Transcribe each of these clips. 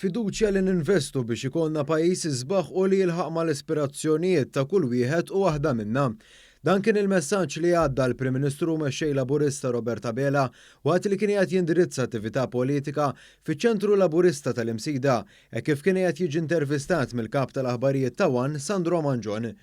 Fiduċja li ninvestu biex ikollna pajjiż isbaħ u li jilħaq mal-ispirazzjonijiet ta' kull wieħed u waħda minnha. Dan kien il-messaġġ li għadda l-Prim Ministru mexxej Laburista Roberta Bela waqt li kien qed jindirizza attività politika fiċ-Ċentru Laburista tal-Imsida kif kien qed jiġi intervistat mill-kap tal-aħbarijiet ta' Wan Sandro Mangione.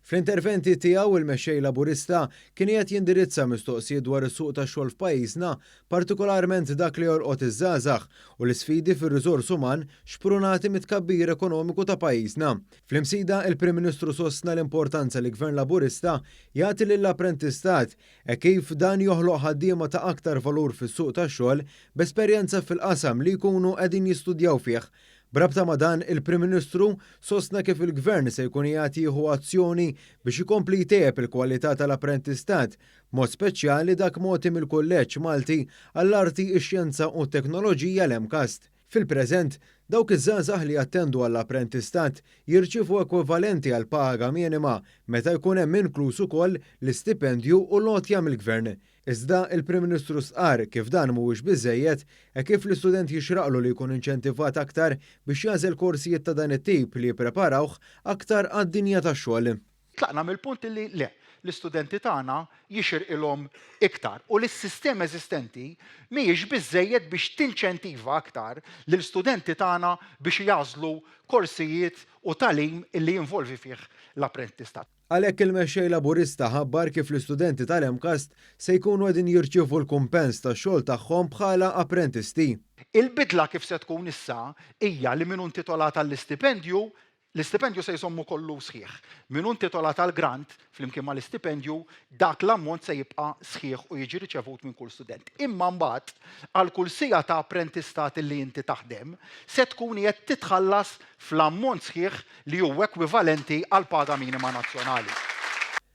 Fl-interventi tiegħu il-mexxej Laburista kien qed jindirizza mistoqsijiet dwar is-suq tax-xogħol f'pajjiżna, partikolarment dak li jorqod iż-żgħażagħ u l-isfidi fir-riżors uman xprunati mit-tkabbir ekonomiku ta' pajjiżna. Fl-Imsida il-Prim Ministru sostna l-importanza li Gvern Laburista jagħti lill-apprentistat kif dan joħloq ħaddiema ta' aktar valur fis-suq tax-xogħol b'esperjenza fil-qasam li jkunu qegħdin jistudjaw fih. Brabta ma dan il-Prim Ministru sostna kif il-Gvern se jkun jagħti jieħu azzjoni biex ikompli jtejjeb il-kwalità tal-apprentistat, mod speċjali dak mogħti mill-Kulleġġ Malti għall-Arti, ix-Xjenza u t-Teknoloġija l-MCAST. Fil-preżent, dawk iż-żgħażagħ li jattendu għall-apprentistat jirċievu ekwivalenti għal paga minima meta jkun hemm inkluż ukoll l-istipendju u l-għotja mill-Gvern. Iżda il-Prim Ministru sqar kif dan mhuwiex biżżejjed kif l-istudent jixraqlu li jkun inċentivat aktar biex jażel korsijiet ta' dan it-tip li jippreparawh aktar għad-dinja tax-xogħol. Tlaqna mill-punt li le, l-istudenti tagħna jixirqilhom iktar u l-sistema eżistenti mhijiex biżżejjed biex tinċentiva aktar lill-studenti tagħna biex jażlu korsijiet u tagħlim li jinvolvi fih l-apprentistat. Għalhekk il-mexxej Laburista ħabbar kif l-istudenti tal-MCAST se jkunu qegħdin jirċievu l-kumpens tax-xogħol tagħhom bħala apprentisti. Il-bidla kif se tkun issa hija li min intitolat għall-istipendju, l-istipendju se jsommu kollu sħiħ. Min intitolat għall-grant flimkien mal-istipendju, dak l-ammont se jibqa' sħiħ u jiġi riċevut minn kull student. Imma mbagħad għal kull sija ta' apprentistat li inti taħdem se tkun qed titħallas fl-ammont sħiħ li huwa ekwivalenti għal paga minima nazzjonali.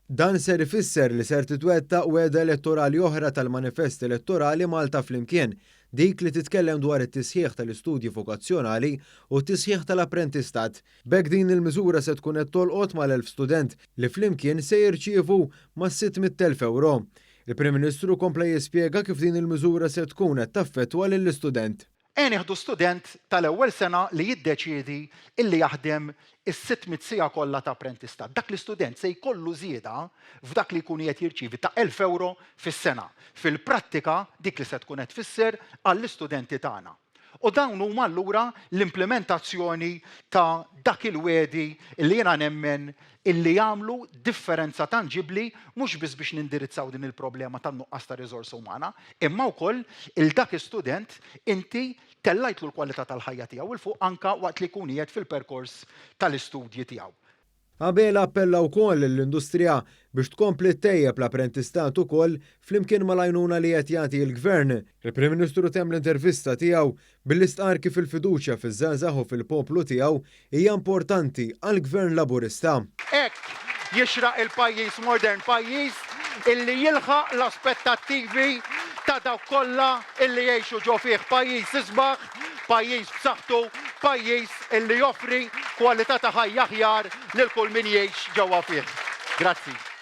Dan ser ifisser li ser titwettaq weda elettorali oħra tal-manifest elettorali Malta flimkien, dik li titkellem dwar it-tisħiħ tal-istudji vokazzjonali u t-tisħiħ tal-apprentistat. B'hekk din il-miżura se tkun qed tolqot mal-1000 student li flimkien se jirċievu ma' 600,000 euro. Il-Prim Ministru kompla jispjega kif din il-miżura se tkun qed taffettwa lill-istudent. Nieħdu student tal-ewwel sena li jiddeċiedi illi jaħdem is-600 siegħa kollha ta' apprentistat. Dak l-istudent se jkollu żieda f'dak li jkun qed jirċievi ta' 1000 euro fis-sena. Fil-prattika dik li se tkun qed tfisser għall-istudenti tagħna. U dawn huma allura l-implementazzjoni ta' dak il-wedi li jiena nemmen illi jagħmlu differenza tanġibbli mhux biss biex nindirizzaw din il-problema tan-nuqqas ta' riżorsa umana, imma wkoll il-dak istudent inti tellajtlu l-kwalità tal-ħajja tiegħu il fuq anke waqt li jkun qiegħed fil-perkors tal-istudji tiegħu. Bela appella wkoll l-industrija biex tkompli ttejjeb l-apprentistat ukoll flimkien mal-għajnuna li qed jagħti l-Gvern. Il-Prim Ministru temm l-intervista tiegħu billi stqar kif il-fiduċja fiż-żgħażagħ u fil-poplu tiegħu hija importanti għall-Gvern Laburista. Hekk jixraq il-pajjiż modern pajjiż illi jilħaq l-aspettattivi ta' dawk kollha illi jgħixu ġo fih pajjiż isbaħ, pajjiż b'saħħtu, pajjiż illi joffri kwalità ta' ħajja aħjar lil kull min jgħix ġewwa fih. Grazzi.